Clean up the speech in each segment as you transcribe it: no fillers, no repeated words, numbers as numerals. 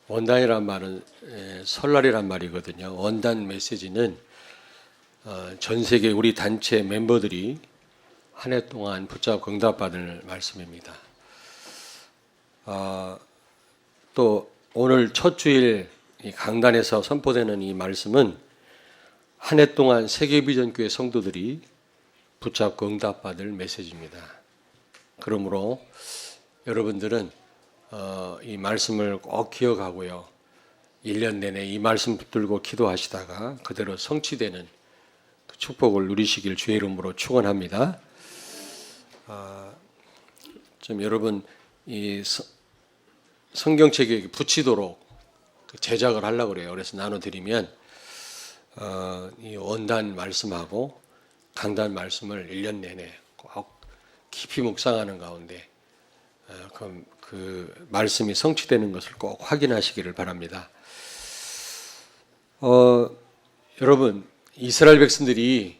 원단이란 말은 설날이란 말이거든요. 원단 메시지는 전 세계 우리 단체 멤버들이 한 해 동안 붙잡고 응답받을 말씀입니다. 또 오늘 첫 주일 이 강단에서 선포되는 이 말씀은 한 해 동안 세계비전교회 성도들이 붙잡고 응답받을 메시지입니다. 그러므로 여러분들은 이 말씀을 꼭 기억하고요. 1년 내내 이 말씀 붙들고 기도하시다가 그대로 성취되는 그 축복을 누리시길 주의 이름으로 축원합니다. 좀 여러분 이 성경책에 붙이도록 제작을 하려고 그래요. 그래서 나눠드리면 이 원단 말씀하고 강단 말씀을 1년 내내 꼭 깊이 묵상하는 가운데 그 말씀이 성취되는 것을 꼭 확인하시기를 바랍니다. 여러분 이스라엘 백성들이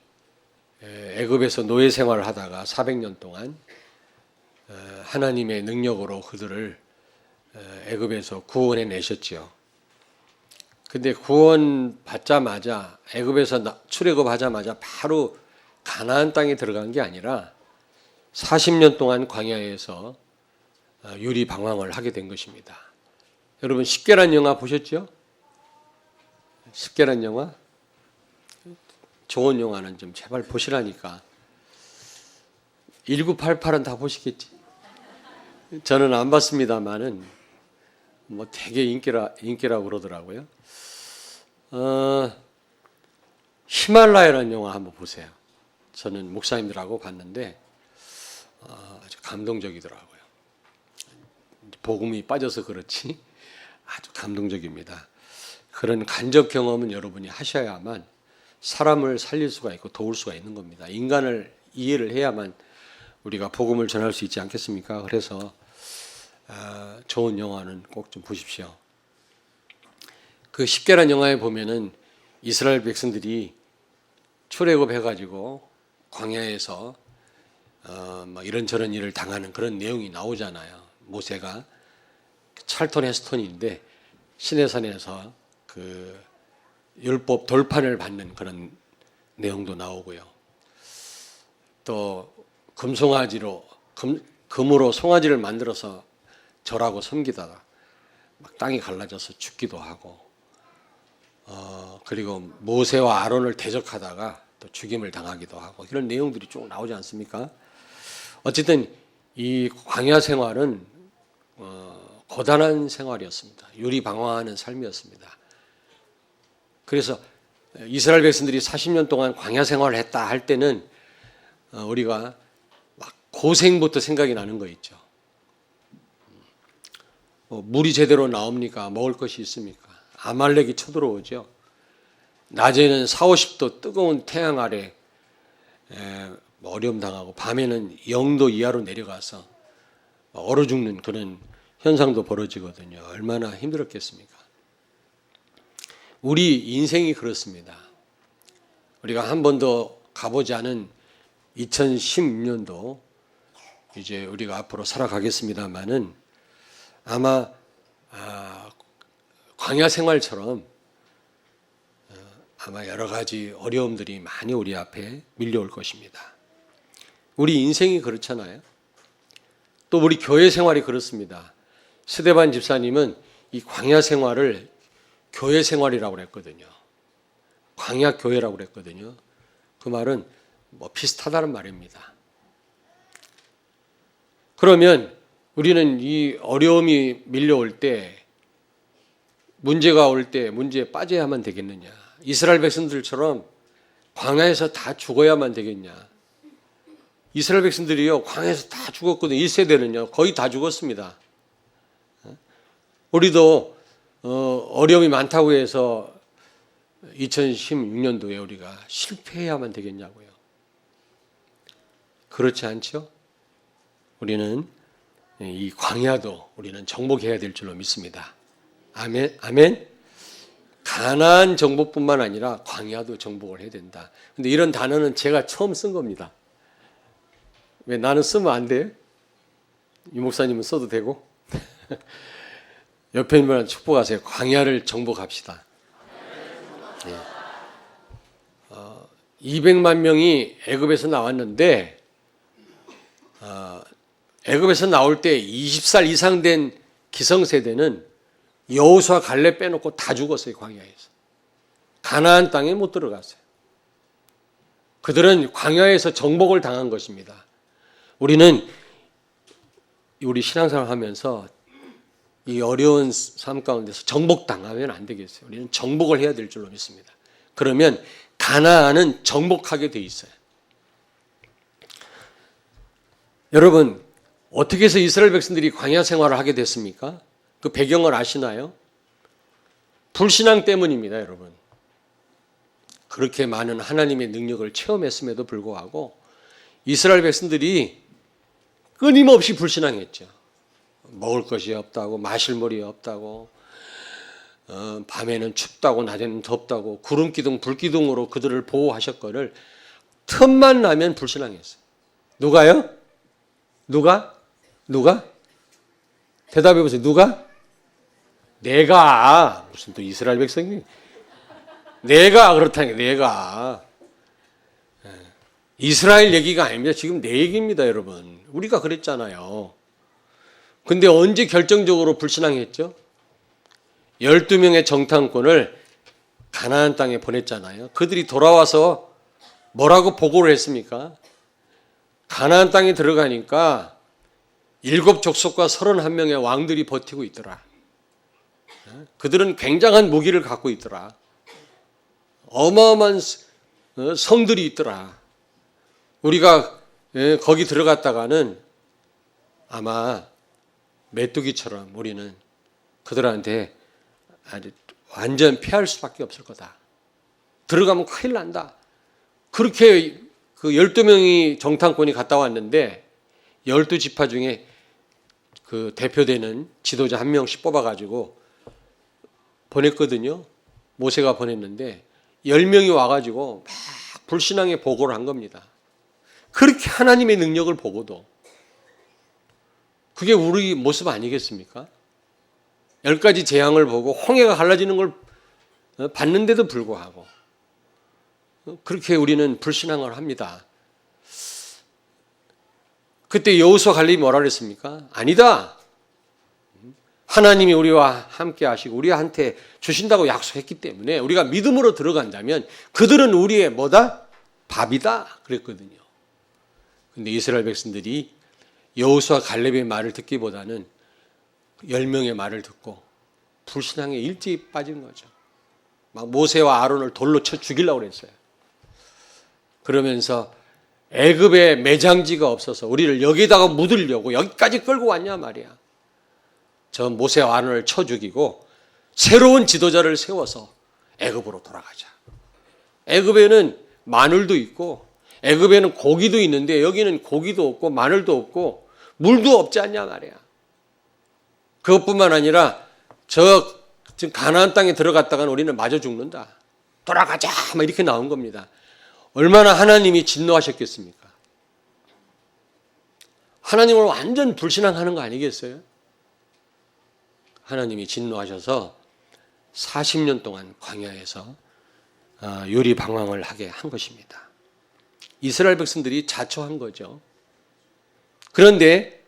애굽에서 노예 생활을 하다가 400년 동안 하나님의 능력으로 그들을 애굽에서 구원해 내셨지요. 근데 구원 받자마자 애굽에서 출애굽하자마자 바로 가나안 땅에 들어간 게 아니라 40년 동안 광야에서 유리방황을 하게 된 것입니다. 여러분 10계란 영화 보셨죠? 10계란 영화? 좋은 영화는 좀 제발 보시라니까. 1988은 다 보시겠지? 저는 안 봤습니다만은 뭐 되게 인기라고 그러더라고요. 히말라야라는 영화 한번 보세요. 저는 목사님들하고 봤는데 아주 감동적이더라고요. 복음이 빠져서 그렇지 아주 감동적입니다. 그런 간접 경험은 여러분이 하셔야만 사람을 살릴 수가 있고 도울 수가 있는 겁니다. 인간을 이해를 해야만 우리가 복음을 전할 수 있지 않겠습니까? 그래서 좋은 영화는 꼭 좀 보십시오. 그 10계란 영화에 보면은 이스라엘 백성들이 출애굽 해가지고 광야에서 뭐 이런저런 일을 당하는 그런 내용이 나오잖아요. 모세가 찰톤 헤스톤인데 시내산에서 그 율법 돌판을 받는 그런 내용도 나오고요. 또 금으로 송아지를 만들어서 절하고 섬기다가 막 땅이 갈라져서 죽기도 하고, 그리고 모세와 아론을 대적하다가 또 죽임을 당하기도 하고 이런 내용들이 쭉 나오지 않습니까? 어쨌든 이 광야 생활은 고단한 생활이었습니다. 유리방황하는 삶이었습니다. 그래서 이스라엘 백성들이 40년 동안 광야 생활을 했다 할 때는 우리가 막 고생부터 생각이 나는 거 있죠. 물이 제대로 나옵니까? 먹을 것이 있습니까? 아말렉이 쳐들어오죠. 낮에는 40~50도 뜨거운 태양 아래 어려움 당하고 밤에는 0도 이하로 내려가서 얼어 죽는 그런 현상도 벌어지거든요. 얼마나 힘들었겠습니까? 우리 인생이 그렇습니다. 우리가 한 번도 가보지 않은 2016년도 이제 우리가 앞으로 살아가겠습니다만은 아마 광야 생활처럼 아마 여러 가지 어려움들이 많이 우리 앞에 밀려올 것입니다. 우리 인생이 그렇잖아요. 또 우리 교회 생활이 그렇습니다. 스데반 집사님은 이 광야 생활을 교회 생활이라고 그랬거든요. 광야 교회라고 그랬거든요. 그 말은 뭐 비슷하다는 말입니다. 그러면 우리는 이 어려움이 밀려올 때, 문제가 올 때 문제에 빠져야만 되겠느냐? 이스라엘 백성들처럼 광야에서 다 죽어야만 되겠냐? 이스라엘 백성들이요 광야에서 다 죽었거든요. 1세대는요 거의 다 죽었습니다. 우리도 어려움이 많다고 해서 2016년도에 우리가 실패해야만 되겠냐고요. 그렇지 않죠? 우리는 이 광야도 우리는 정복해야 될 줄로 믿습니다. 아멘. 아멘. 가나안 정복뿐만 아니라 광야도 정복을 해야 된다. 근데 이런 단어는 제가 처음 쓴 겁니다. 왜 나는 쓰면 안 돼? 이 목사님은 써도 되고? 옆에 있는 분한테 축복하세요. 광야를 정복합시다. 200만 명이 애굽에서 나왔는데 애굽에서 나올 때 20살 이상 된 기성세대는 여호수아 갈렙 빼놓고 다 죽었어요. 광야에서. 가나안 땅에 못 들어갔어요. 그들은 광야에서 정복을 당한 것입니다. 우리는 우리 신앙생활 하면서 이 어려운 삶 가운데서 정복당하면 안 되겠어요. 우리는 정복을 해야 될 줄로 믿습니다. 그러면 가나안은 정복하게 돼 있어요. 여러분, 어떻게 해서 이스라엘 백성들이 광야 생활을 하게 됐습니까? 그 배경을 아시나요? 불신앙 때문입니다, 여러분. 그렇게 많은 하나님의 능력을 체험했음에도 불구하고 이스라엘 백성들이 끊임없이 불신앙했죠. 먹을 것이 없다고, 마실 물이 없다고, 밤에는 춥다고, 낮에는 덥다고, 구름기둥, 불기둥으로 그들을 보호하셨거늘 틈만 나면 불신앙했어요. 누가요? 누가? 대답해 보세요. 누가? 내가. 무슨 또 이스라엘 백성이? 내가 그렇다니, 내가. 이스라엘 얘기가 아닙니다. 지금 내 얘기입니다, 여러분. 우리가 그랬잖아요. 근데 언제 결정적으로 불신앙했죠? 12명의 정탐꾼을 가나안 땅에 보냈잖아요. 그들이 돌아와서 뭐라고 보고를 했습니까? 가나안 땅에 들어가니까 7족속과 31명의 왕들이 버티고 있더라. 그들은 굉장한 무기를 갖고 있더라. 어마어마한 성들이 있더라. 우리가 거기 들어갔다가는 아마 메뚜기처럼 우리는 그들한테 아주 완전 피할 수밖에 없을 거다. 들어가면 큰일 난다. 그렇게 그 12명이 정탐꾼이 갔다 왔는데 12지파 중에 그 대표되는 지도자 한 명씩 뽑아가지고 보냈거든요. 모세가 보냈는데 10명이 와가지고 막 불신앙의 보고를 한 겁니다. 그렇게 하나님의 능력을 보고도 그게 우리 모습 아니겠습니까? 10가지 재앙을 보고 홍해가 갈라지는 걸 봤는데도 불구하고 그렇게 우리는 불신앙을 합니다. 그때 여호수아 갈렙이 뭐라 그랬습니까? 아니다. 하나님이 우리와 함께 하시고 우리한테 주신다고 약속했기 때문에 우리가 믿음으로 들어간다면 그들은 우리의 뭐다? 밥이다. 그랬거든요. 근데 이스라엘 백성들이 여호수아 갈렙의 말을 듣기보다는 10명의 말을 듣고 불신앙에 일찍이 빠진 거죠. 막 모세와 아론을 돌로 쳐 죽이려고 그랬어요. 그러면서 애굽에 매장지가 없어서 우리를 여기다가 묻으려고 여기까지 끌고 왔냐 말이야. 저 모세와 아론을 쳐 죽이고 새로운 지도자를 세워서 애굽으로 돌아가자. 애굽에는 마늘도 있고 애굽에는 고기도 있는데 여기는 고기도 없고 마늘도 없고 물도 없지 않냐 말이야. 그것뿐만 아니라 지금 가나안 땅에 들어갔다가는 우리는 마저 죽는다. 돌아가자 막 이렇게 나온 겁니다. 얼마나 하나님이 진노하셨겠습니까? 하나님을 완전 불신앙하는 거 아니겠어요? 하나님이 진노하셔서 40년 동안 광야에서 요리방황을 하게 한 것입니다. 이스라엘 백성들이 자초한 거죠. 그런데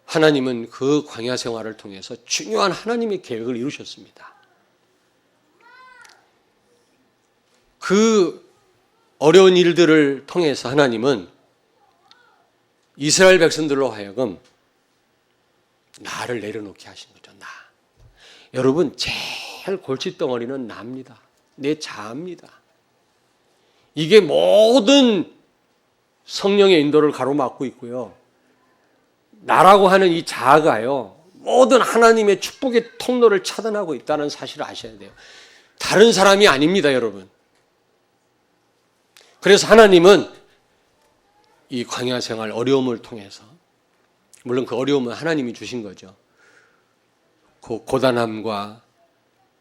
하나님은 그 광야 생활을 통해서 중요한 하나님의 계획을 이루셨습니다. 그 어려운 일들을 통해서 하나님은 이스라엘 백성들로 하여금 나를 내려놓게 하신 거죠. 나. 여러분 제일 골칫덩어리는 나입니다. 내 자아입니다. 이게 모든 성령의 인도를 가로막고 있고요. 나라고 하는 이 자아가요. 모든 하나님의 축복의 통로를 차단하고 있다는 사실을 아셔야 돼요. 다른 사람이 아닙니다, 여러분. 그래서 하나님은 이 광야 생활 어려움을 통해서 물론 그 어려움은 하나님이 주신 거죠. 그 고단함과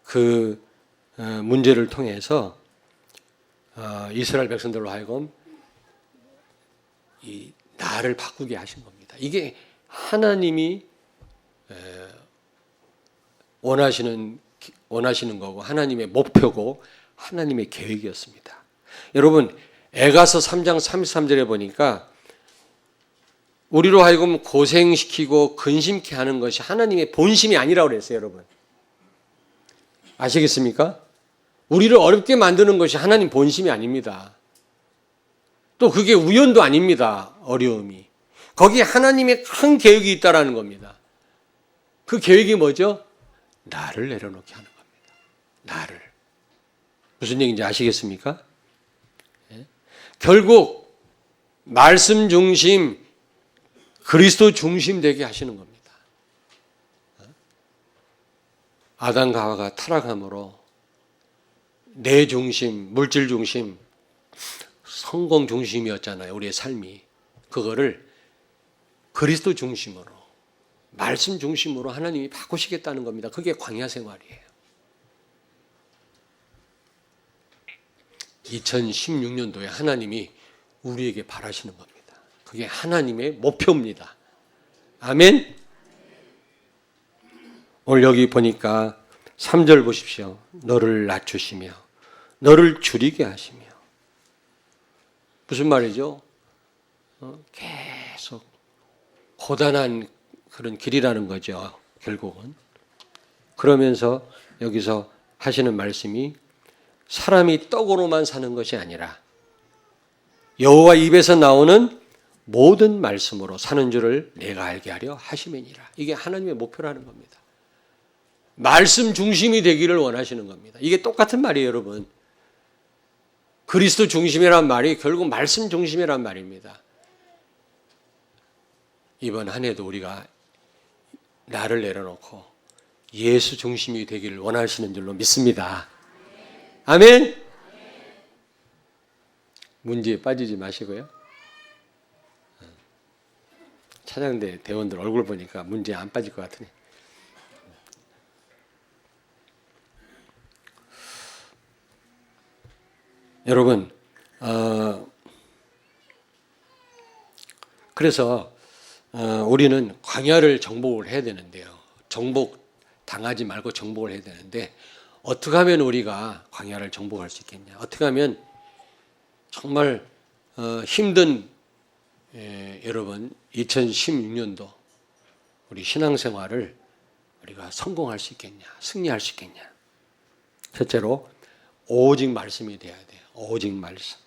그 문제를 통해서 이스라엘 백성들로 하여금 이 나를 바꾸게 하신 겁니다. 이게 하나님이 원하시는 거고 하나님의 목표고 하나님의 계획이었습니다. 여러분 에가서 3장 33절에 보니까 우리로 하여금 고생시키고 근심케 하는 것이 하나님의 본심이 아니라고 그랬어요. 여러분 아시겠습니까? 우리를 어렵게 만드는 것이 하나님 본심이 아닙니다. 또 그게 우연도 아닙니다. 어려움이. 거기에 하나님의 큰 계획이 있다라는 겁니다. 그 계획이 뭐죠? 나를 내려놓게 하는 겁니다. 나를. 무슨 얘기인지 아시겠습니까? 결국 말씀 중심, 그리스도 중심 되게 하시는 겁니다. 아담과 하와가 타락함으로 내 중심, 물질 중심, 성공 중심이었잖아요. 우리의 삶이. 그거를 그리스도 중심으로, 말씀 중심으로 하나님이 바꾸시겠다는 겁니다. 그게 광야 생활이에요. 2016년도에 하나님이 우리에게 바라시는 겁니다. 그게 하나님의 목표입니다. 아멘. 오늘 여기 보니까 3절 보십시오. 너를 낮추시며 너를 줄이게 하시며. 무슨 말이죠? 계속 고단한 그런 길이라는 거죠. 결국은. 그러면서 여기서 하시는 말씀이 사람이 떡으로만 사는 것이 아니라 여호와 입에서 나오는 모든 말씀으로 사는 줄을 내가 알게 하려 하심이니라. 이게 하나님의 목표라는 겁니다. 말씀 중심이 되기를 원하시는 겁니다. 이게 똑같은 말이에요, 여러분. 그리스도 중심이란 말이 결국 말씀 중심이란 말입니다. 이번 한 해도 우리가 나를 내려놓고 예수 중심이 되기를 원하시는 줄로 믿습니다. 아멘. 문제에 빠지지 마시고요. 찬양대 대원들 얼굴 보니까 문제에 안 빠질 것 같으네. 여러분, 그래서 우리는 광야를 정복을 해야 되는데요. 정복 당하지 말고 정복을 해야 되는데 어떻게 하면 우리가 광야를 정복할 수 있겠냐? 어떻게 하면 정말 힘든 여러분 2016년도 우리 신앙생활을 우리가 성공할 수 있겠냐? 승리할 수 있겠냐? 첫째로 오직 말씀이 돼야 돼요. 오직 말씀.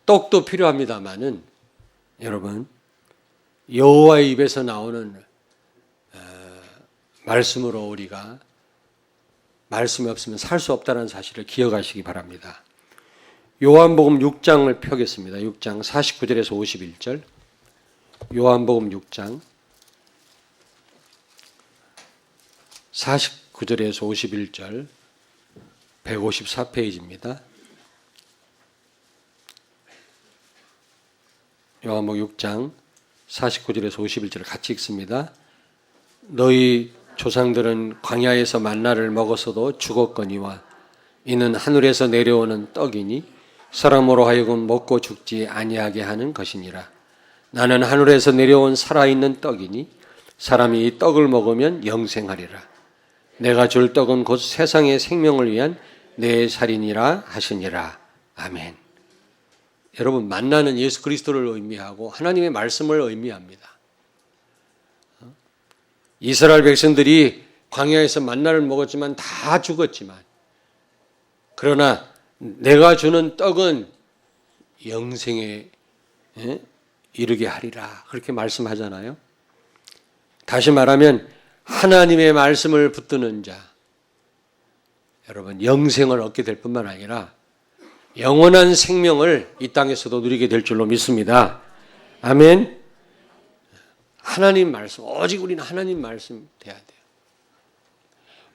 떡도 필요합니다마는 여러분 여호와의 입에서 나오는 말씀으로 우리가 말씀이 없으면 살 수 없다는 사실을 기억하시기 바랍니다. 요한복음 6장을 펴겠습니다. 6장 49절에서 51절. 요한복음 6장 49절에서 51절 154페이지입니다. 요한복음 6장 49절에서 51절을 같이 읽습니다. 너희 조상들은 광야에서 만나를 먹었어도 죽었거니와 이는 하늘에서 내려오는 떡이니 사람으로 하여금 먹고 죽지 아니하게 하는 것이니라. 나는 하늘에서 내려온 살아있는 떡이니 사람이 이 떡을 먹으면 영생하리라. 내가 줄 떡은 곧 세상의 생명을 위한 내 살이니라 하시니라. 아멘. 여러분 만나는 예수 그리스도를 의미하고 하나님의 말씀을 의미합니다. 이스라엘 백성들이 광야에서 만나를 먹었지만 다 죽었지만 그러나 내가 주는 떡은 영생에 이르게 하리라. 그렇게 말씀하잖아요. 다시 말하면 하나님의 말씀을 붙드는 자 여러분 영생을 얻게 될 뿐만 아니라 영원한 생명을 이 땅에서도 누리게 될 줄로 믿습니다. 아멘. 하나님 말씀, 오직 우리는 하나님 말씀 돼야 돼요.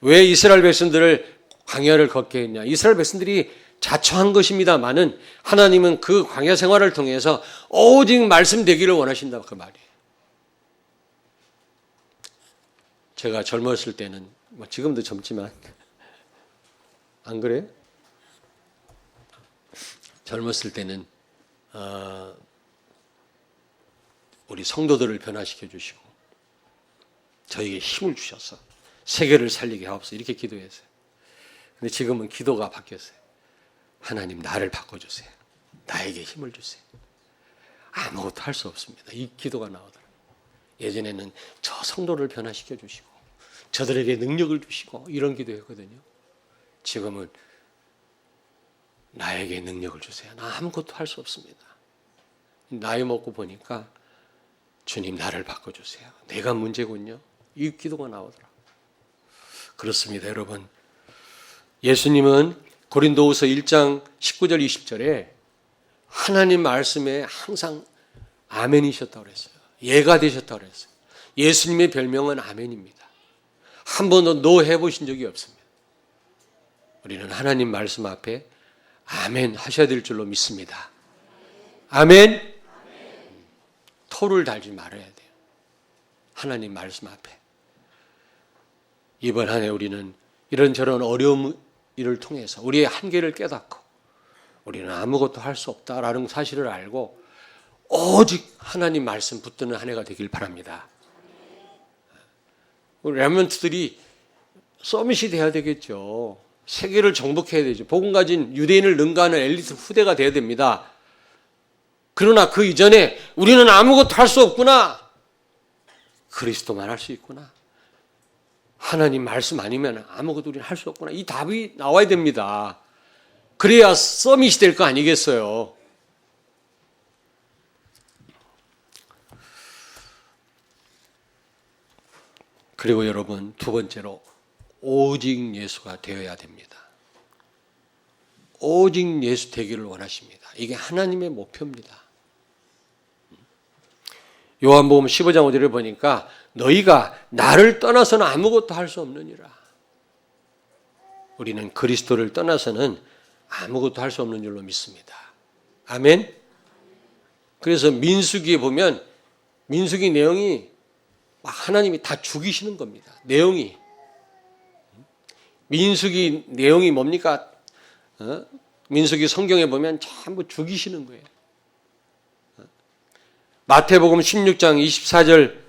왜 이스라엘 백성들을 광야를 걷게 했냐? 이스라엘 백성들이 자초한 것입니다만은 하나님은 그 광야 생활을 통해서 오직 말씀 되기를 원하신다 그 말이에요. 제가 젊었을 때는 지금도 젊지만 안 그래요? 젊었을 때는 우리 성도들을 변화시켜 주시고 저에게 힘을 주셔서 세계를 살리게 하옵소서 이렇게 기도했어요. 근데 지금은 기도가 바뀌었어요. 하나님 나를 바꿔주세요. 나에게 힘을 주세요. 아무것도 할 수 없습니다. 이 기도가 나오더라고요. 예전에는 저 성도를 변화시켜 주시고 저들에게 능력을 주시고 이런 기도했거든요. 지금은 나에게 능력을 주세요. 나 아무것도 할 수 없습니다. 나이 먹고 보니까 주님 나를 바꿔주세요. 내가 문제군요. 이 기도가 나오더라고요. 그렇습니다, 여러분. 예수님은 고린도후서 1장 19절 20절에 하나님 말씀에 항상 아멘이셨다고 그랬어요. 예가 되셨다고 그랬어요. 예수님의 별명은 아멘입니다. 한 번도 노 해보신 적이 없습니다. 우리는 하나님 말씀 앞에 아멘 하셔야 될 줄로 믿습니다. 아멘. 토를 달지 말아야 돼요. 하나님 말씀 앞에. 이번 한 해 우리는 이런저런 어려움 일을 통해서 우리의 한계를 깨닫고 우리는 아무것도 할 수 없다라는 사실을 알고 오직 하나님 말씀 붙드는 한 해가 되길 바랍니다. 우리 렘넌트들이 서밋이 돼야 되겠죠. 세계를 정복해야 되죠. 복음 가진 유대인을 능가하는 엘리트 후대가 돼야 됩니다. 그러나 그 이전에 우리는 아무것도 할 수 없구나. 그리스도만 할 수 있구나. 하나님 말씀 아니면 아무것도 우리는 할 수 없구나. 이 답이 나와야 됩니다. 그래야 서밋이 될 거 아니겠어요. 그리고 여러분 두 번째로 오직 예수가 되어야 됩니다. 오직 예수 되기를 원하십니다. 이게 하나님의 목표입니다. 요한복음 15장 5절을 보니까 너희가 나를 떠나서는 아무것도 할 수 없느니라. 우리는 그리스도를 떠나서는 아무것도 할 수 없는 줄로 믿습니다. 아멘. 그래서 민수기에 보면 민수기 내용이 하나님이 다 죽이시는 겁니다. 내용이. 민수기 내용이 뭡니까? 민수기 성경에 보면 전부 죽이시는 거예요. 마태복음 16장 24절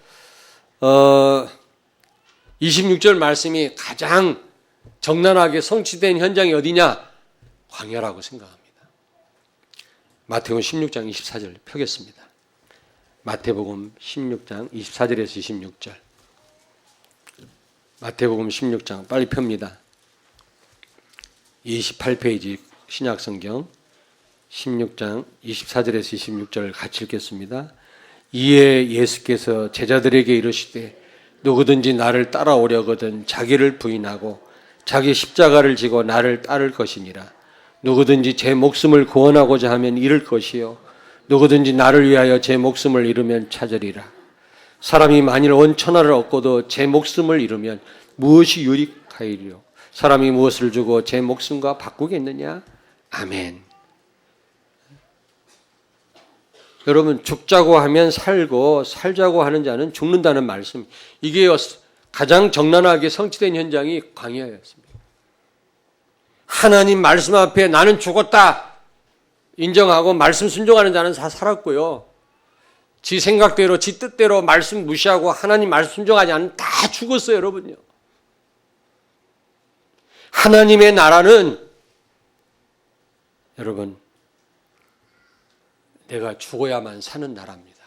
26절 말씀이 가장 적나라하게 성취된 현장이 어디냐? 광야라고 생각합니다. 마태복음 16장 24절 펴겠습니다. 마태복음 16장 24절에서 26절. 마태복음 16장 빨리 펴니다. 28페이지 신약성경 16장 24절에서 26절 같이 읽겠습니다. 이에 예수께서 제자들에게 이르시되 누구든지 나를 따라오려거든 자기를 부인하고 자기 십자가를 지고 나를 따를 것이니라. 누구든지 제 목숨을 구원하고자 하면 잃을 것이요 누구든지 나를 위하여 제 목숨을 잃으면 찾으리라. 사람이 만일 온 천하를 얻고도 제 목숨을 잃으면 무엇이 유익하리요? 사람이 무엇을 주고 제 목숨과 바꾸겠느냐? 아멘. 여러분 죽자고 하면 살고 살자고 하는 자는 죽는다는 말씀. 이게 가장 적나라하게 성취된 현장이 광야였습니다. 하나님 말씀 앞에 나는 죽었다 인정하고 말씀 순종하는 자는 다 살았고요. 지 생각대로 지 뜻대로 말씀 무시하고 하나님 말씀 순종하지 않는 다 죽었어요. 여러분요. 하나님의 나라는 여러분 내가 죽어야만 사는 나라입니다.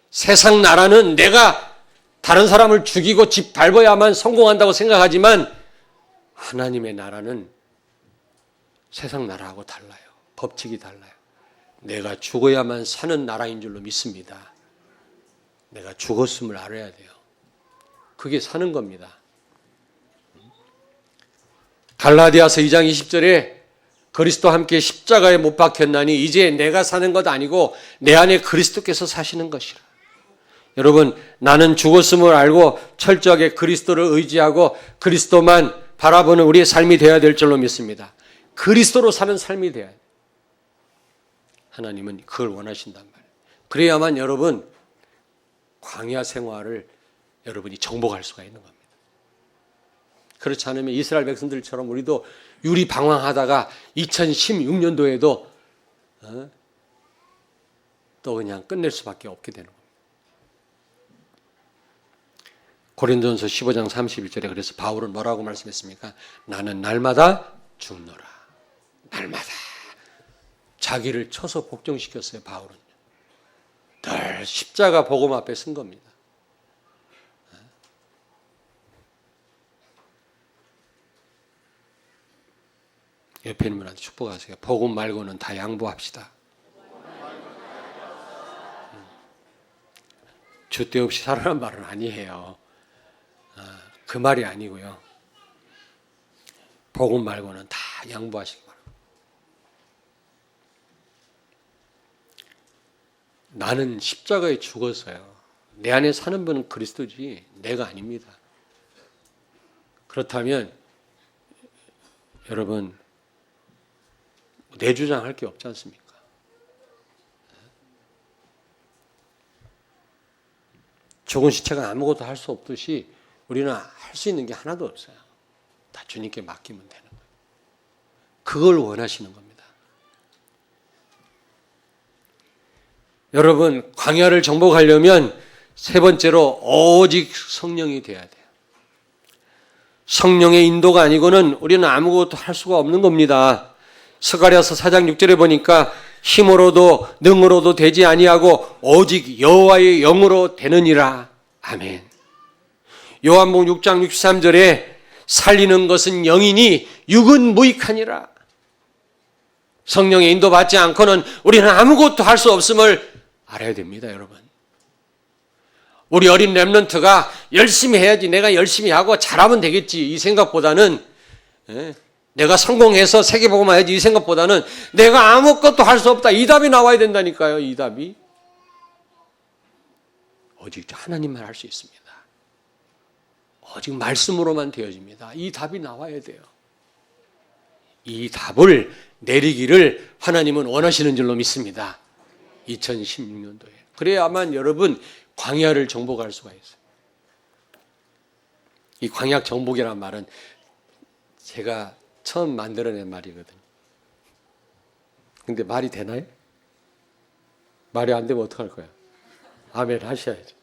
세상 나라는 내가 다른 사람을 죽이고 집 밟아야만 성공한다고 생각하지만 하나님의 나라는 세상 나라하고 달라요. 법칙이 달라요. 내가 죽어야만 사는 나라인 줄로 믿습니다. 내가 죽었음을 알아야 돼요. 그게 사는 겁니다. 갈라디아서 2장 20절에 그리스도와 함께 십자가에 못 박혔나니 이제 내가 사는 것 아니고 내 안에 그리스도께서 사시는 것이라. 여러분 나는 죽었음을 알고 철저하게 그리스도를 의지하고 그리스도만 바라보는 우리의 삶이 되어야 될 줄로 믿습니다. 그리스도로 사는 삶이 되어야 돼요. 하나님은 그걸 원하신단 말이에요. 그래야만 여러분 광야 생활을 여러분이 정복할 수가 있는 겁니다. 그렇지 않으면 이스라엘 백성들처럼 우리도 유리방황하다가 2016년도에도 또 그냥 끝낼 수밖에 없게 되는 겁니다. 고린도전서 15장 31절에 그래서 바울은 뭐라고 말씀했습니까? 나는 날마다 죽노라. 날마다. 자기를 쳐서 복종시켰어요, 바울은. 늘 십자가 복음 앞에 쓴 겁니다. 옆에 있는 분한테 축복하세요. 복음 말고는 다 양보합시다. 줏대 없이 살아란 말은 아니에요. 그 말이 아니고요. 복음 말고는 다 양보하시기 바랍니다. 나는 십자가에 죽었어요. 내 안에 사는 분은 그리스도지 내가 아닙니다. 그렇다면 여러분 내 주장할 게 없지 않습니까? 죽은 시체가 아무것도 할 수 없듯이 우리는 할 수 있는 게 하나도 없어요. 다 주님께 맡기면 되는 거예요. 그걸 원하시는 겁니다. 여러분, 광야를 정복하려면 세 번째로 오직 성령이 돼야 돼요. 성령의 인도가 아니고는 우리는 아무것도 할 수가 없는 겁니다. 스가랴서 4장 6절에 보니까 힘으로도 능으로도 되지 아니하고 오직 여호와의 영으로 되느니라. 아멘. 요한복음 6장 63절에 살리는 것은 영이니 육은 무익하니라. 성령의 인도받지 않고는 우리는 아무것도 할 수 없음을 알아야 됩니다, 여러분. 우리 어린 렘넌트가 열심히 해야지, 내가 열심히 하고 잘하면 되겠지, 이 생각보다는 내가 성공해서 세계복음 해야지 이 생각보다는 내가 아무것도 할 수 없다, 이 답이 나와야 된다니까요. 이 답이 오직 하나님만 할 수 있습니다. 오직 말씀으로만 되어집니다. 이 답이 나와야 돼요. 이 답을 내리기를 하나님은 원하시는 줄로 믿습니다. 2016년도에. 그래야만 여러분 광야를 정복할 수가 있어요. 이 광야 정복이란 말은 제가 처음 만들어낸 말이거든요. 근데 말이 되나요? 말이 안 되면 어떡할 거야? 아멘 하셔야죠.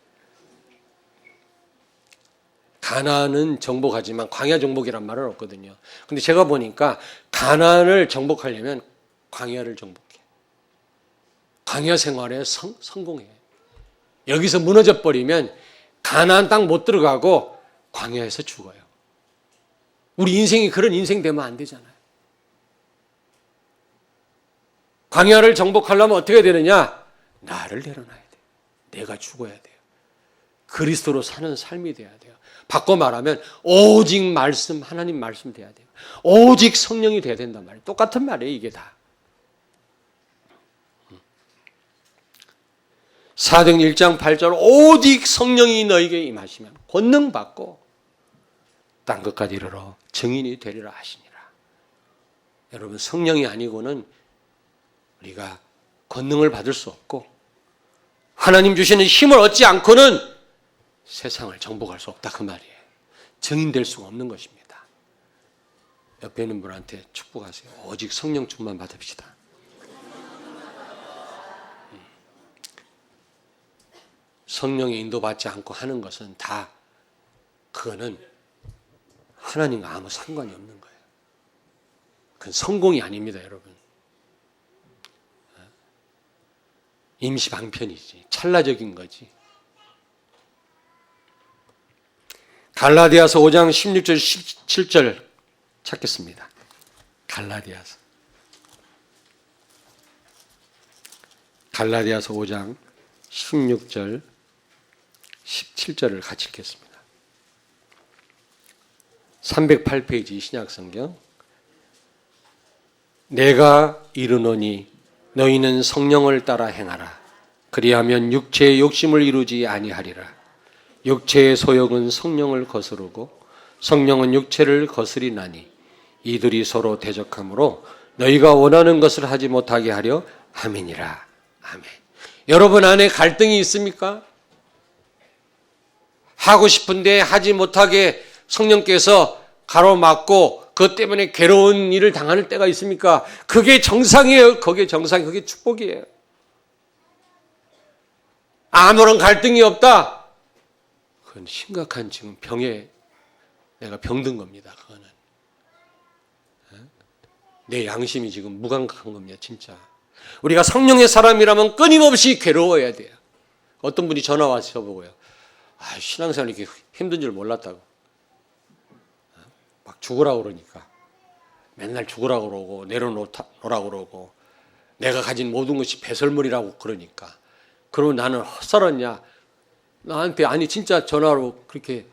가나안은 정복하지만 광야 정복이란 말은 없거든요. 근데 제가 보니까 가나안을 정복하려면 광야를 정복해. 광야 생활에 성공해. 여기서 무너져 버리면 가나안 땅 못 들어가고 광야에서 죽어요. 우리 인생이 그런 인생 되면 안 되잖아요. 광야를 정복하려면 어떻게 되느냐? 나를 내려놔야 돼요. 내가 죽어야 돼요. 그리스도로 사는 삶이 돼야 돼요. 바꿔 말하면 오직 말씀, 하나님 말씀 돼야 돼요. 오직 성령이 돼야 된단 말이에요. 똑같은 말이에요, 이게 다. 사도행 1장 8절 오직 성령이 너에게 임하시면 권능 받고 땅 끝까지 이르러 증인이 되리라 하시니라. 여러분, 성령이 아니고는 우리가 권능을 받을 수 없고 하나님 주시는 힘을 얻지 않고는 세상을 정복할 수 없다, 그 말이에요. 증인될 수가 없는 것입니다. 옆에 있는 분한테 축복하세요. 오직 성령 충만 받읍시다. 성령의 인도받지 않고 하는 것은 다 그거는 하나님과 아무 상관이 없는 거예요. 그건 성공이 아닙니다, 여러분. 임시 방편이지, 찰나적인 거지. 갈라디아서 5장 16절 17절 찾겠습니다. 갈라디아서 5장 16절 17절을 같이 읽겠습니다. 308페이지 신약성경. 내가 이르노니 너희는 성령을 따라 행하라. 그리하면 육체의 욕심을 이루지 아니하리라. 육체의 소욕은 성령을 거스르고 성령은 육체를 거스리나니 이들이 서로 대적하므로 너희가 원하는 것을 하지 못하게 하려 함이니라. 아멘. 여러분 안에 갈등이 있습니까? 하고 싶은데 하지 못하게 성령께서 가로막고 그것 때문에 괴로운 일을 당하는 때가 있습니까? 그게 정상이에요. 그게 정상, 그게 축복이에요. 아무런 갈등이 없다. 그건 심각한 지금 병에 내가 병든 겁니다. 그거는 내 양심이 지금 무감각한 겁니다. 진짜 우리가 성령의 사람이라면 끊임없이 괴로워야 돼요. 어떤 분이 전화 와서 저보고요, 신앙생활 이렇게 힘든 줄 몰랐다고. 막 죽으라고 그러니까 맨날 죽으라고 그러고 내려놓으라고 그러고 내가 가진 모든 것이 배설물이라고 그러니까, 그러면 나는 헛살았냐, 나한테 아니 진짜 전화로 그렇게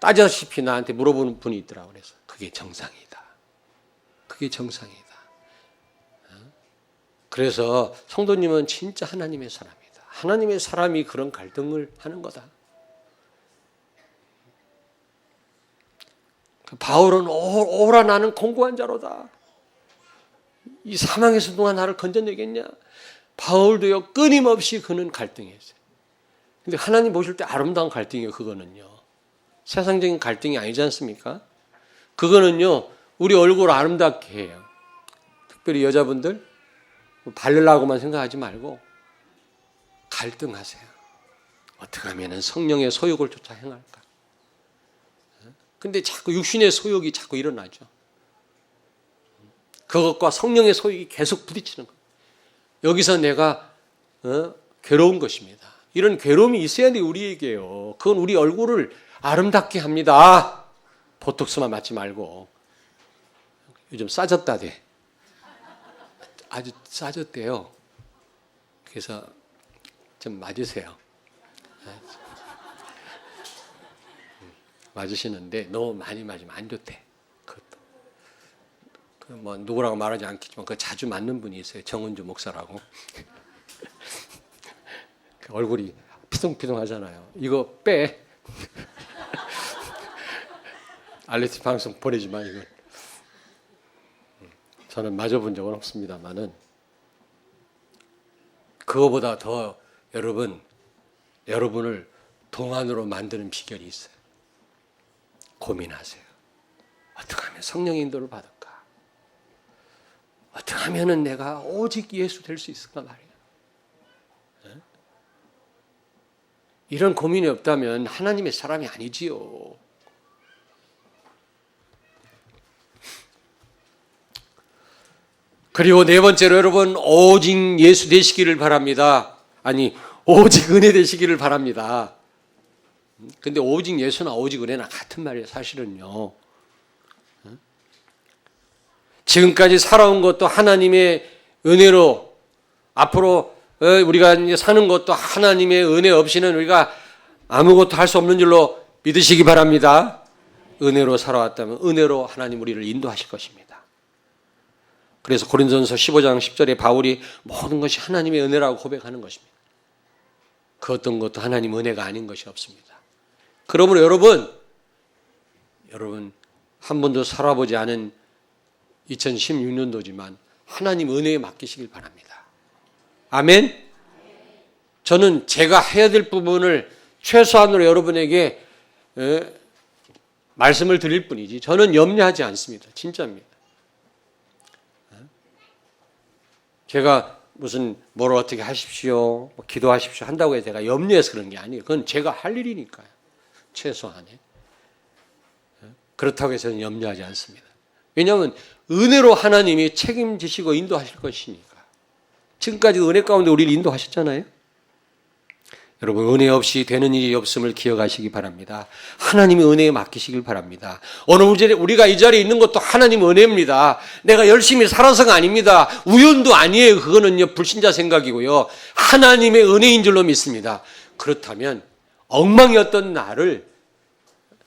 따지다시피 나한테 물어보는 분이 있더라고. 그래서 그게 정상이다. 그게 정상이다. 그래서 성도님은 진짜 하나님의 사람이다. 하나님의 사람이 그런 갈등을 하는 거다. 바울은 오라 나는 공고한 자로다. 이 사망에서 누가 나를 건져내겠냐. 바울도요 끊임없이 그는 갈등했어요. 근데 하나님 보실 때 아름다운 갈등이에요. 그거는요 세상적인 갈등이 아니지 않습니까? 그거는요 우리 얼굴을 아름답게 해요. 특별히 여자분들 바르려고만 생각하지 말고 갈등하세요. 어떻게 하면 성령의 소욕을 쫓아 행할까? 근데 자꾸 육신의 소욕이 자꾸 일어나죠. 그것과 성령의 소욕이 계속 부딪히는 거예요. 여기서 내가 괴로운 것입니다. 이런 괴로움이 있어야 돼 우리에게요. 그건 우리 얼굴을 아름답게 합니다. 보톡스만 맞지 말고. 요즘 싸졌다대. 아주 싸졌대요. 그래서 좀 맞으세요. 맞으시는데 너무 많이 맞으면 안 좋대. 그것도. 뭐 누구라고 말하지 않겠지만 그 자주 맞는 분이 있어요. 정은주 목사라고. 그 얼굴이 피동피동 하잖아요. 이거 빼. 알레티 방송 보내지 마 이건. 저는 맞아본 적은 없습니다만은 그거보다 더 여러분을 동안으로 만드는 비결이 있어요. 고민하세요. 어떻게 하면 성령의 인도를 받을까? 어떻게 하면은 내가 오직 예수 될 수 있을까 말이야. 이런 고민이 없다면 하나님의 사람이 아니지요. 그리고 네 번째로 여러분 오직 예수 되시기를 바랍니다. 아니 오직 은혜 되시기를 바랍니다. 근데 오직 예수나 오직 은혜나 같은 말이에요. 사실은요. 지금까지 살아온 것도 하나님의 은혜로, 앞으로 우리가 사는 것도 하나님의 은혜 없이는 우리가 아무것도 할 수 없는 줄로 믿으시기 바랍니다. 은혜로 살아왔다면 은혜로 하나님 우리를 인도하실 것입니다. 그래서 고린도전서 15장 10절에 바울이 모든 것이 하나님의 은혜라고 고백하는 것입니다. 그 어떤 것도 하나님 은혜가 아닌 것이 없습니다. 그러므로 여러분 한 번도 살아보지 않은 2016년도지만 하나님 은혜에 맡기시길 바랍니다. 아멘. 저는 제가 해야 될 부분을 최소한으로 여러분에게 말씀을 드릴 뿐이지 저는 염려하지 않습니다. 진짜입니다. 제가 무슨 뭘 어떻게 하십시오, 기도하십시오 한다고 해서 제가 염려해서 그런 게 아니에요. 그건 제가 할 일이니까요. 최소한에. 그렇다고 해서 저는 염려하지 않습니다. 왜냐하면 은혜로 하나님이 책임지시고 인도하실 것이니까. 지금까지 은혜 가운데 우리를 인도하셨잖아요. 여러분 은혜 없이 되는 일이 없음을 기억하시기 바랍니다. 하나님의 은혜에 맡기시길 바랍니다. 오늘 우리가 이 자리에 있는 것도 하나님 은혜입니다. 내가 열심히 살아서가 아닙니다. 우연도 아니에요. 그거는요 불신자 생각이고요. 하나님의 은혜인 줄로 믿습니다. 그렇다면 엉망이었던 나를,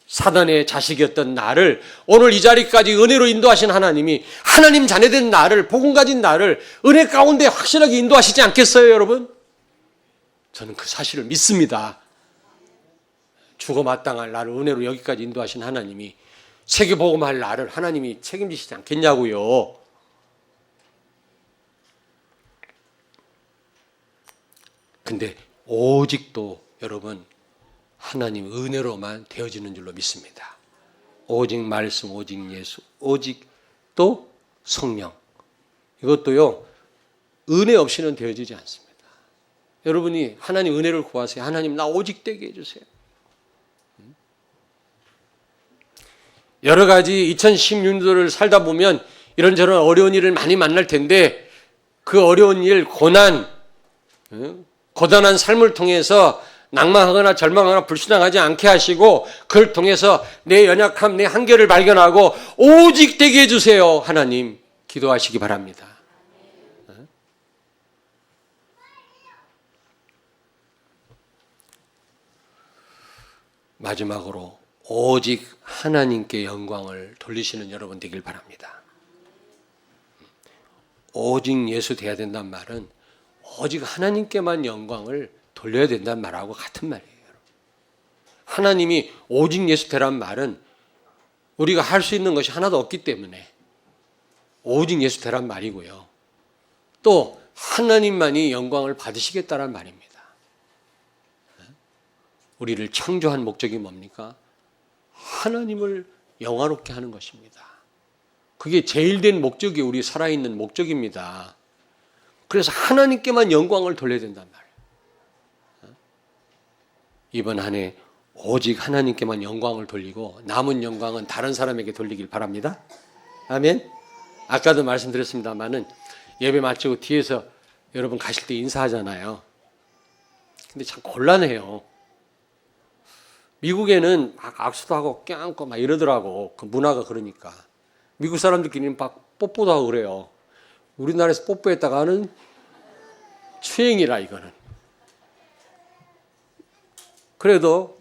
사단의 자식이었던 나를 오늘 이 자리까지 은혜로 인도하신 하나님이 하나님 자녀된 나를, 복음 가진 나를 은혜 가운데 확실하게 인도하시지 않겠어요 여러분? 저는 그 사실을 믿습니다. 죽어 마땅할 나를 은혜로 여기까지 인도하신 하나님이 세계복음할 나를 하나님이 책임지시지 않겠냐고요. 근데 오직도 여러분 하나님 은혜로만 되어지는 줄로 믿습니다. 오직 말씀, 오직 예수, 오직 또 성령. 이것도요 은혜 없이는 되어지지 않습니다. 여러분이 하나님 은혜를 구하세요. 하나님 나 오직 되게 해주세요. 여러 가지 2016년도를 살다 보면 이런저런 어려운 일을 많이 만날 텐데 그 어려운 일, 고난, 고단한 삶을 통해서 낭망하거나 절망하거나 불신앙하지 않게 하시고 그걸 통해서 내 연약함, 내 한계를 발견하고 오직 되게 해주세요. 하나님 기도하시기 바랍니다. 마지막으로 오직 하나님께 영광을 돌리시는 여러분 되길 바랍니다. 오직 예수 돼야 된다는 말은 오직 하나님께만 영광을 돌려야 된다는 말하고 같은 말이에요. 하나님이 오직 예수 되라는 말은 우리가 할 수 있는 것이 하나도 없기 때문에 오직 예수 되라는 말이고요. 또 하나님만이 영광을 받으시겠다는 말입니다. 우리를 창조한 목적이 뭡니까? 하나님을 영화롭게 하는 것입니다. 그게 제일 된 목적이 우리 살아있는 목적입니다. 그래서 하나님께만 영광을 돌려야 된단 말이에요. 이번 한 해 오직 하나님께만 영광을 돌리고 남은 영광은 다른 사람에게 돌리길 바랍니다. 아멘. 아까도 말씀드렸습니다마는 예배 마치고 뒤에서 여러분 가실 때 인사하잖아요. 근데 참 곤란해요. 미국에는 막 악수도 하고 껴안고 막 이러더라고. 그 문화가 그러니까. 미국 사람들끼리는 막 뽀뽀도 하고 그래요. 우리나라에서 뽀뽀했다가는 추행이라 이거는. 그래도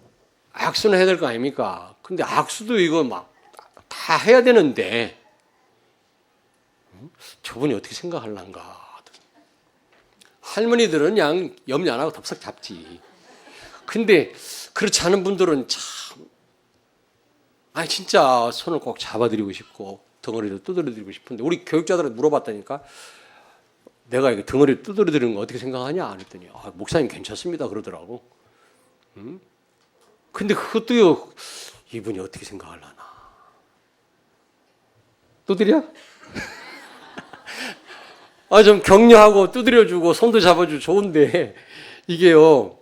악수는 해야 될 거 아닙니까? 근데 악수도 이거 막 다 해야 되는데 저분이 어떻게 생각할란가. 할머니들은 그냥 염려 안 하고 덥석 잡지. 근데 그렇지 않은 분들은 참, 아니 진짜 손을 꼭 잡아드리고 싶고 덩어리를 두드려드리고 싶은데 우리 교육자들한테 물어봤다니까 내가 이거 덩어리를 두드려드리는 거 어떻게 생각하냐 그랬더니 목사님 괜찮습니다 그러더라고. 근데 그것도요 이분이 어떻게 생각하려나. 두드려? 좀 격려하고 두드려주고 손도 잡아주고 좋은데 이게요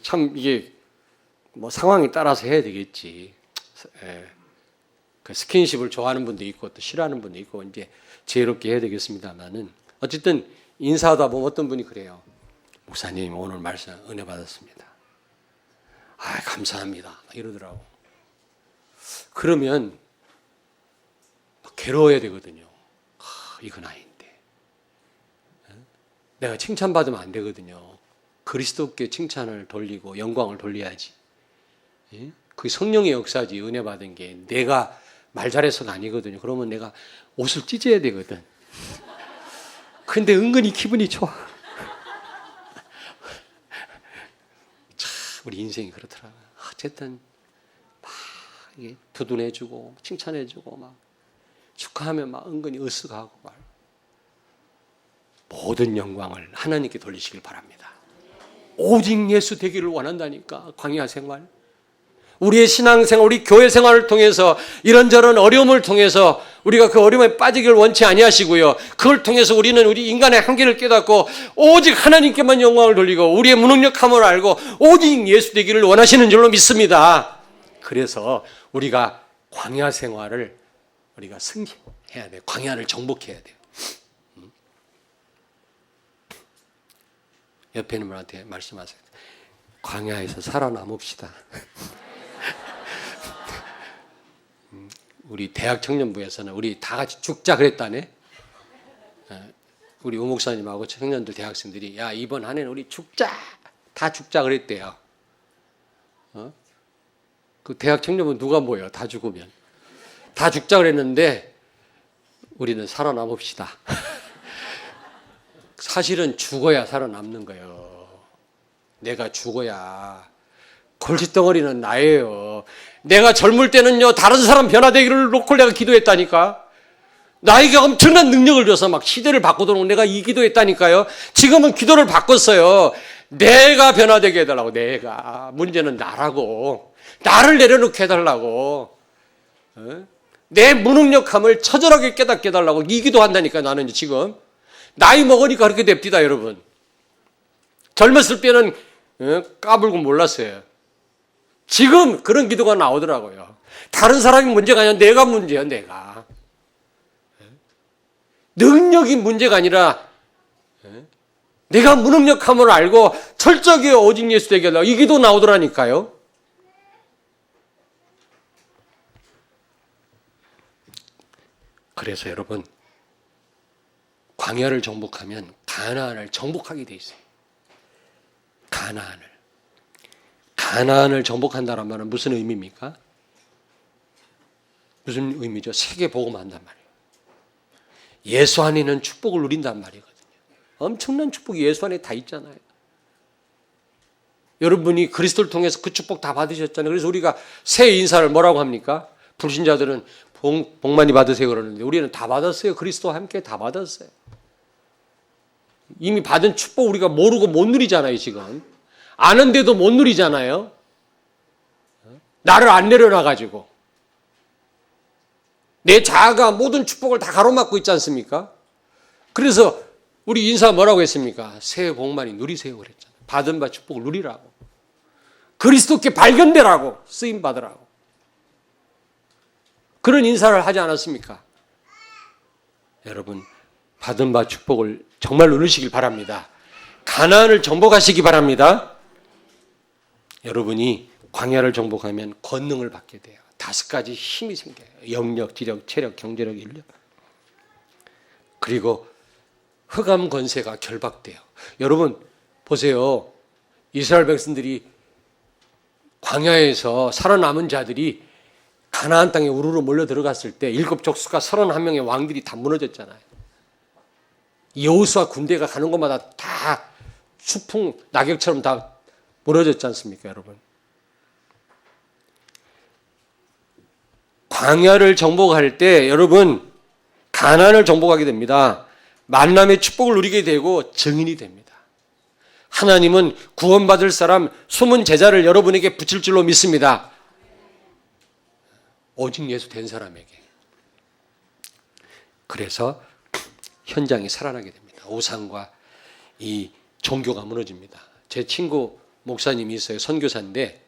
참 이게 뭐 상황에 따라서 해야 되겠지. 그 스킨십을 좋아하는 분도 있고 또 싫어하는 분도 있고 이제 지혜롭게 해야 되겠습니다만은 어쨌든 인사하다 보면 어떤 분이 그래요. 목사님 오늘 말씀 은혜 받았습니다. 감사합니다. 이러더라고. 그러면 괴로워야 되거든요. 이건 아닌데. 내가 칭찬받으면 안 되거든요. 그리스도께 칭찬을 돌리고 영광을 돌려야지. 그게 성령의 역사지. 은혜 받은 게 내가 말 잘해서가 아니거든요. 그러면 내가 옷을 찢어야 되거든. 근데 은근히 기분이 좋아. 참 우리 인생이 그렇더라고요. 어쨌든 막 이게 두둔해주고 칭찬해주고 막 축하하면 막 은근히 으쓱하고 말. 모든 영광을 하나님께 돌리시길 바랍니다. 오직 예수 되기를 원한다니까. 광야 생활, 우리의 신앙생활, 우리 교회 생활을 통해서 이런저런 어려움을 통해서 우리가 그 어려움에 빠지기를 원치 아니하시고요. 그걸 통해서 우리는 우리 인간의 한계를 깨닫고 오직 하나님께만 영광을 돌리고 우리의 무능력함을 알고 오직 예수 되기를 원하시는 줄로 믿습니다. 그래서 우리가 광야 생활을 우리가 승리해야 돼요. 광야를 정복해야 돼요. 옆에 있는 분한테 말씀하세요. 광야에서 살아남읍시다. 우리 대학 청년부에서는 우리 다 같이 죽자 그랬다네. 우리 우 목사님하고 청년들 대학생들이 야 이번 한 해는 우리 죽자 다 죽자 그랬대요. 그 대학 청년부 누가 모여 다 죽으면 다 죽자 그랬는데 우리는 살아남읍시다. 사실은 죽어야 살아남는 거예요. 내가 죽어야. 골칫덩어리는 나예요. 내가 젊을 때는요 다른 사람 변화되기를 놓고 내가 기도했다니까. 나에게 엄청난 능력을 줘서 막 시대를 바꾸도록 내가 이 기도했다니까요. 지금은 기도를 바꿨어요. 내가 변화되게 해달라고. 내가. 문제는 나라고. 나를 내려놓게 해달라고. 내 무능력함을 처절하게 깨닫게 해달라고 이 기도한다니까. 나는 지금 나이 먹으니까 그렇게 됩니다 여러분. 젊었을 때는 까불고 몰랐어요. 지금 그런 기도가 나오더라고요. 다른 사람이 문제가 아니라 내가 문제야, 내가. 능력이 문제가 아니라 내가 무능력함을 알고 철저하게 오직 예수 되게 하려고 이 기도 나오더라니까요. 그래서 여러분, 광야를 정복하면 가나안을 정복하게 돼 있어요. 가나안을 정복한다는 말은 무슨 의미입니까? 무슨 의미죠? 세계 복음한단 말이에요. 예수 안에 있는 축복을 누린단 말이거든요. 엄청난 축복이 예수 안에 다 있잖아요. 여러분이 그리스도를 통해서 그 축복 다 받으셨잖아요. 그래서 우리가 새 인사를 뭐라고 합니까? 불신자들은 복 많이 받으세요 그러는데 우리는 다 받았어요. 그리스도와 함께 다 받았어요. 이미 받은 축복 우리가 모르고 못 누리잖아요. 지금 아는데도 못 누리잖아요. 나를 안 내려놔가지고 내 자아가 모든 축복을 다 가로막고 있지 않습니까? 그래서 우리 인사 뭐라고 했습니까? 새해 복 많이 누리세요 그랬잖아요. 받은 바 축복을 누리라고. 그리스도께 발견되라고. 쓰임 받으라고. 그런 인사를 하지 않았습니까? 여러분, 받은 바 축복을 정말 누리시길 바랍니다. 가나안을 정복하시기 바랍니다. 여러분이 광야를 정복하면 권능을 받게 돼요. 5가지 힘이 생겨요. 영력, 지력, 체력, 경제력, 인력. 그리고 흑암 권세가 결박돼요. 여러분 보세요. 이스라엘 백성들이 광야에서 살아남은 자들이 가나안 땅에 우르르 몰려 들어갔을 때 7족속과 31명의 왕들이 다 무너졌잖아요. 여호수아 군대가 가는 곳마다 다 추풍 낙엽처럼 다 무너졌지 않습니까, 여러분? 광야를 정복할 때 여러분 가나안을 정복하게 됩니다. 만남의 축복을 누리게 되고 증인이 됩니다. 하나님은 구원받을 사람 숨은 제자를 여러분에게 붙일 줄로 믿습니다. 오직 예수 된 사람에게. 그래서 현장이 살아나게 됩니다. 우상과 이 종교가 무너집니다. 제 친구 목사님이 있어요. 선교사인데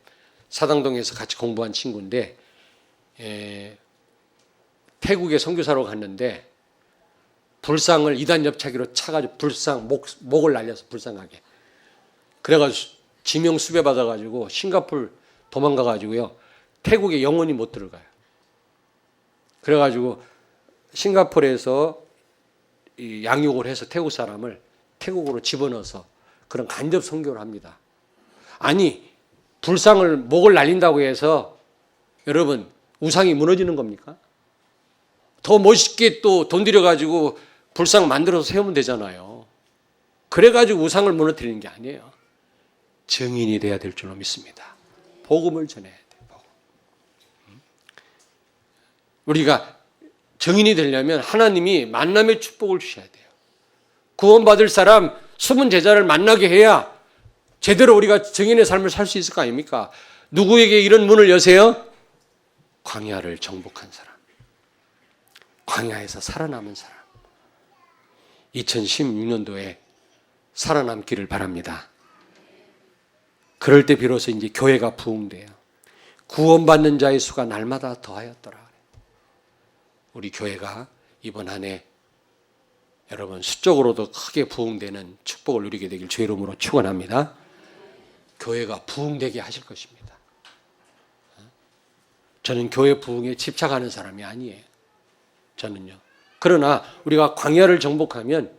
사당동에서 같이 공부한 친구인데 태국에 선교사로 갔는데 불상을 2단 옆차기로 차가지고 목을 날려서 불쌍하게. 그래가지고 지명 수배 받아가지고 싱가포르 도망가가지고요. 태국에 영원히 못 들어가요. 그래가지고 싱가포르에서 양육을 해서 태국 사람을 태국으로 집어넣어서 그런 간접 선교를 합니다. 아니 불상을 목을 날린다고 해서 여러분 우상이 무너지는 겁니까? 더 멋있게 또 돈 들여가지고 불상 만들어서 세우면 되잖아요. 그래가지고 우상을 무너뜨리는 게 아니에요. 증인이 돼야 될 줄로 믿습니다. 복음을 전해야 돼요. 복음. 우리가 증인이 되려면 하나님이 만남의 축복을 주셔야 돼요. 구원받을 사람 숨은 제자를 만나게 해야 제대로 우리가 증인의 삶을 살 수 있을 거 아닙니까? 누구에게 이런 문을 여세요? 광야를 정복한 사람. 광야에서 살아남은 사람. 2016년도에 살아남기를 바랍니다. 그럴 때 비로소 이제 교회가 부흥돼요. 구원받는 자의 수가 날마다 더하였더라. 우리 교회가 이번 한 해 여러분 수적으로도 크게 부흥되는 축복을 누리게 되길 주의 이름으로 축원합니다. 교회가 부흥되게 하실 것입니다. 저는 교회 부흥에 집착하는 사람이 아니에요. 저는요. 그러나 우리가 광야를 정복하면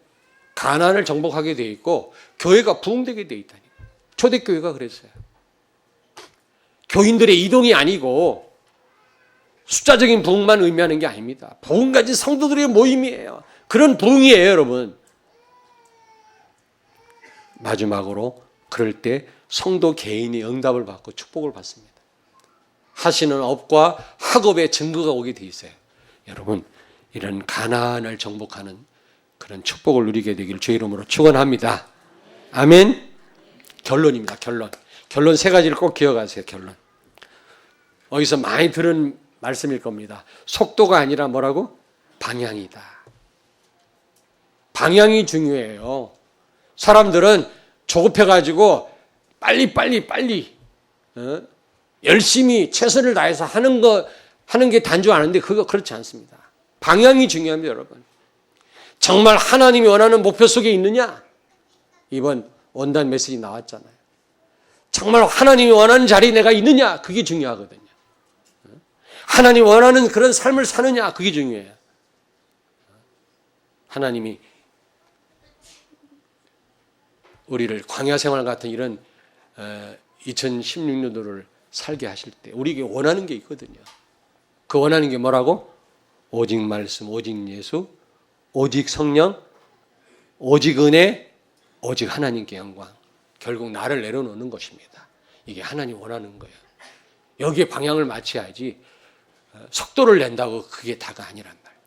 가나안을 정복하게 돼 있고 교회가 부흥되게 돼 있다니. 초대교회가 그랬어요. 교인들의 이동이 아니고 숫자적인 부흥만 의미하는 게 아닙니다. 부흥 가진 성도들의 모임이에요. 그런 부흥이에요, 여러분. 마지막으로 그럴 때 성도 개인이 응답을 받고 축복을 받습니다. 하시는 업과 학업의 증거가 오게 돼 있어요. 여러분, 이런 가나안을 정복하는 그런 축복을 누리게 되길 주의 이름으로 축원합니다. 아멘. 결론입니다. 결론 3가지를 꼭 기억하세요. 결론. 어디서 많이 들은 말씀일 겁니다. 속도가 아니라 뭐라고? 방향이다. 방향이 중요해요. 사람들은 조급해가지고 빨리 열심히 최선을 다해서 하는 게 단조하는데 그거 그렇지 않습니다. 방향이 중요합니다, 여러분. 정말 하나님이 원하는 목표 속에 있느냐? 이번 원단 메시지 나왔잖아요. 정말 하나님이 원하는 자리에 내가 있느냐? 그게 중요하거든요. 하나님이 원하는 그런 삶을 사느냐? 그게 중요해요. 하나님이 우리를 광야 생활 같은 이런 2016년도를 살게 하실 때 우리에게 원하는 게 있거든요. 그 원하는 게 뭐라고? 오직 말씀, 오직 예수, 오직 성령, 오직 은혜, 오직 하나님께 영광. 결국 나를 내려놓는 것입니다. 이게 하나님 원하는 거예요. 여기에 방향을 맞춰야지 속도를 낸다고 그게 다가 아니란 말이에요.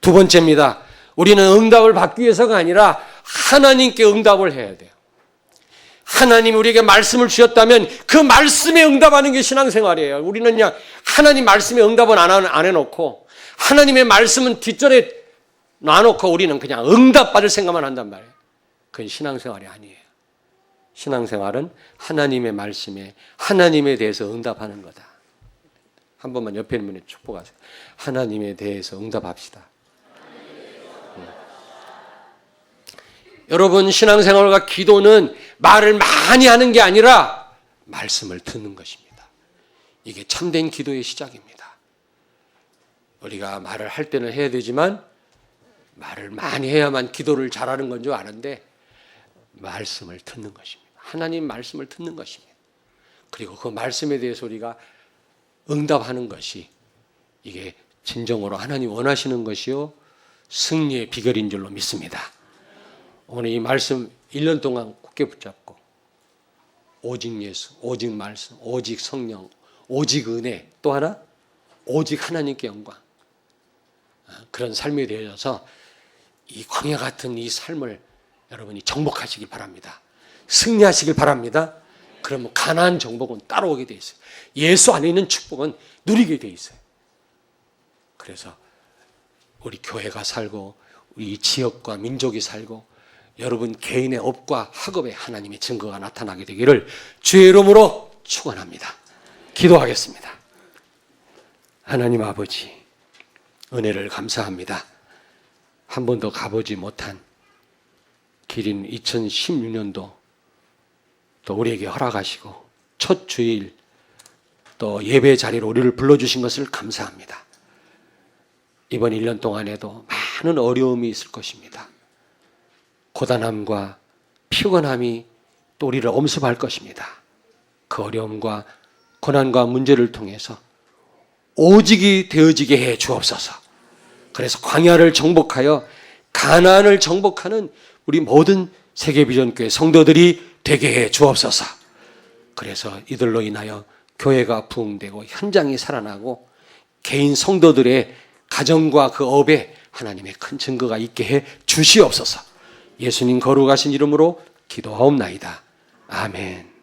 두 번째입니다. 우리는 응답을 받기 위해서가 아니라 하나님께 응답을 해야 돼요. 하나님 우리에게 말씀을 주셨다면 그 말씀에 응답하는 게 신앙생활이에요. 우리는 그냥 하나님 말씀에 응답은 안 해놓고 하나님의 말씀은 뒷전에 놔놓고 우리는 그냥 응답받을 생각만 한단 말이에요. 그건 신앙생활이 아니에요. 신앙생활은 하나님의 말씀에 하나님에 대해서 응답하는 거다. 한 번만 옆에 있는 분에 축복하세요. 하나님에 대해서 응답합시다. 여러분, 신앙생활과 기도는 말을 많이 하는 게 아니라 말씀을 듣는 것입니다. 이게 참된 기도의 시작입니다. 우리가 말을 할 때는 해야 되지만 말을 많이 해야만 기도를 잘하는 건 줄 아는데 말씀을 듣는 것입니다. 하나님 말씀을 듣는 것입니다. 그리고 그 말씀에 대해서 우리가 응답하는 것이 이게 진정으로 하나님 원하시는 것이요 승리의 비결인 줄로 믿습니다. 오늘 이 말씀 1년 동안 굳게 붙잡고 오직 예수, 오직 말씀, 오직 성령, 오직 은혜, 또 하나 오직 하나님께 영광, 그런 삶이 되어져서 이 광야 같은 이 삶을 여러분이 정복하시길 바랍니다. 승리하시길 바랍니다. 그러면 가나안 정복은 따라오게 돼 있어요. 예수 안에 있는 축복은 누리게 돼 있어요. 그래서 우리 교회가 살고 우리 지역과 민족이 살고 여러분 개인의 업과 학업에 하나님의 증거가 나타나게 되기를 주의 이름으로 축원합니다. 기도하겠습니다. 하나님 아버지, 은혜를 감사합니다. 한 번도 가보지 못한 길인 2016년도 또 우리에게 허락하시고 첫 주일 또 예배 자리로 우리를 불러주신 것을 감사합니다. 이번 1년 동안에도 많은 어려움이 있을 것입니다. 고단함과 피곤함이 또 우리를 엄습할 것입니다. 그 어려움과 고난과 문제를 통해서 오직이 되어지게 해 주옵소서. 그래서 광야를 정복하여 가나안을 정복하는 우리 모든 세계비전교회 성도들이 되게 해 주옵소서. 그래서 이들로 인하여 교회가 부흥되고 현장이 살아나고 개인 성도들의 가정과 그 업에 하나님의 큰 증거가 있게 해 주시옵소서. 예수님 거룩하신 이름으로 기도하옵나이다. 아멘.